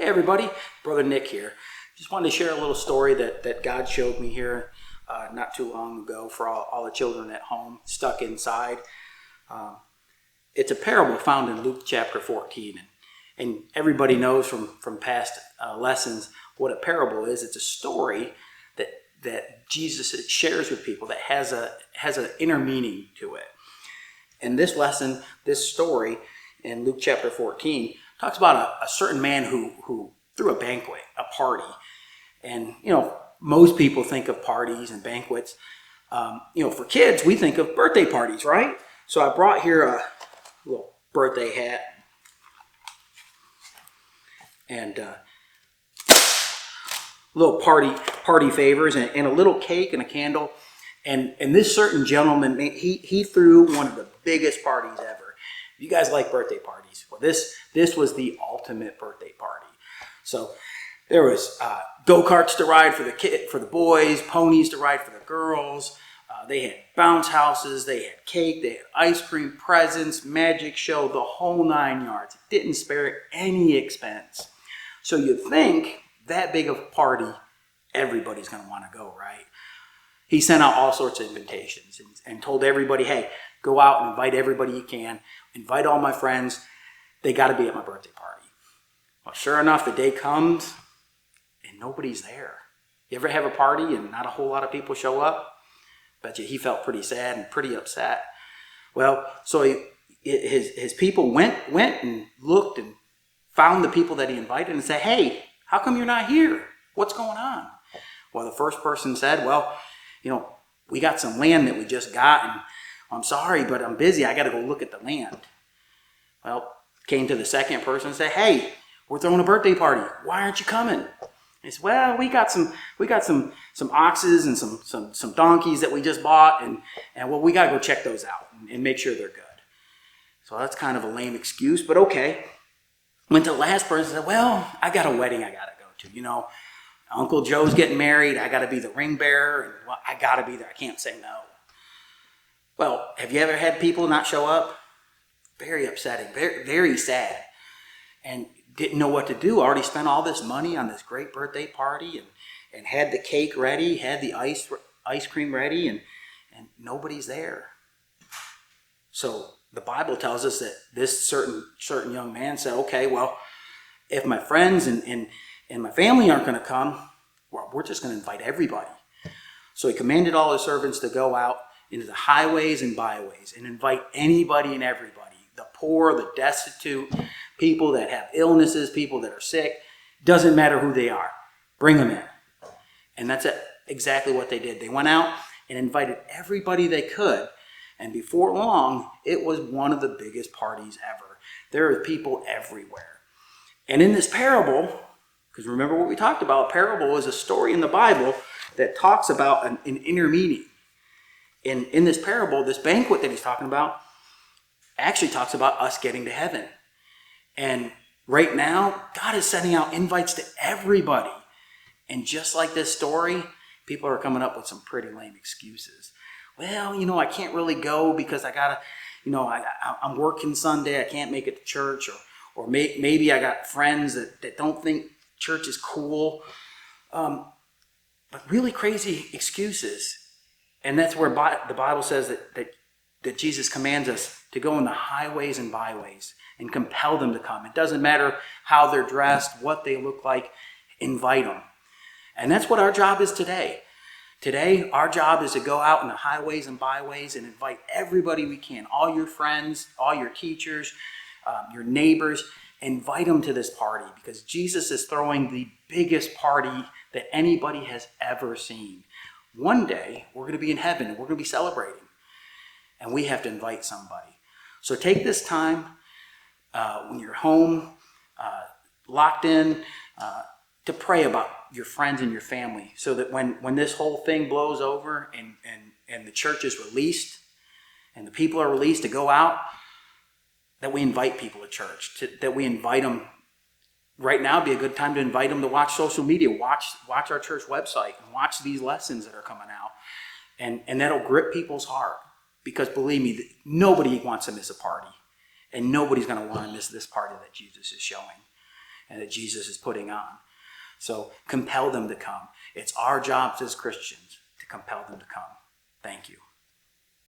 Hey everybody, Brother Nick here. Just wanted to share a little story that God showed me here not too long ago for all the children at home stuck inside. It's a parable found in Luke chapter 14. And everybody knows from past lessons what a parable is. It's a story that Jesus shares with people that has an inner meaning to it. And this lesson, this story in Luke chapter 14, talks about a certain man who threw a banquet, a party. And, most people think of parties and banquets. For kids, we think of birthday parties, right? So I brought here a little birthday hat and little party favors and a little cake and a candle. And this certain gentleman, he threw one of the biggest parties ever. You guys like birthday parties? Well, this was the ultimate birthday party. So there was go-karts to ride for the boys, ponies to ride for the girls. They had bounce houses, they had cake, they had ice cream, presents, magic show, the whole 9 yards. It didn't spare any expense. So you'd think that big of a party, everybody's going to want to go, right? He sent out all sorts of invitations and told everybody, hey, go out and invite everybody you can. Invite all my friends. They got to be at my birthday party. Well, sure enough, the day comes and nobody's there. You ever have a party and not a whole lot of people show up? Bet you he felt pretty sad and pretty upset. Well, so his people went and looked and found the people that he invited and said, hey, how come you're not here? What's going on? Well, the first person said, well, we got some land that we just got, and I'm sorry, but I'm busy. I got to go look at the land. Well, came to the second person and said, hey, we're throwing a birthday party. Why aren't you coming? He said, well, we got some oxes and some donkeys that we just bought, and well, we got to go check those out and make sure they're good. So that's kind of a lame excuse, but okay. Went to the last person and said, well, I got a wedding I got to go to. Uncle Joe's getting married. I got to be the ring bearer, and well, I got to be there. I can't say no. Well, have you ever had people not show up? Very upsetting, very, very sad, and didn't know what to do. Already spent all this money on this great birthday party and had the cake ready, had the ice cream ready, and nobody's there. So the Bible tells us that this certain young man said, okay, well, if my friends and my family aren't going to come, well, we're just going to invite everybody. So he commanded all his servants to go out into the highways and byways and invite anybody and everybody, the poor, the destitute, people that have illnesses, people that are sick. Doesn't matter who they are. Bring them in. And that's exactly what they did. They went out and invited everybody they could. And before long, it was one of the biggest parties ever. There are people everywhere. And in this parable, because remember what we talked about, a parable is a story in the Bible that talks about an inner meaning. In this parable, this banquet that he's talking about actually talks about us getting to heaven. And right now, God is sending out invites to everybody. And just like this story, people are coming up with some pretty lame excuses. Well, I can't really go because I gotta, I'm working Sunday. I can't make it to church, or maybe I got friends that don't think church is cool. But really crazy excuses. And that's where the Bible says that Jesus commands us to go in the highways and byways and compel them to come. It doesn't matter how they're dressed, what they look like, invite them. And that's what our job is today. Today, our job is to go out in the highways and byways and invite everybody we can, all your friends, all your teachers, your neighbors, invite them to this party because Jesus is throwing the biggest party that anybody has ever seen. One day, we're going to be in heaven and we're going to be celebrating. And we have to invite somebody. So take this time when you're home, locked in, to pray about your friends and your family so that when this whole thing blows over and the church is released and the people are released to go out, that we invite people to church, that we invite them. Right now would be a good time to invite them to watch social media, watch our church website, and watch these lessons that are coming out. And that'll grip people's heart because believe me, nobody wants to miss a party. And nobody's going to want to miss this party that Jesus is showing. and that Jesus is putting on. So compel them to come. It's our jobs as Christians to compel them to come. Thank you.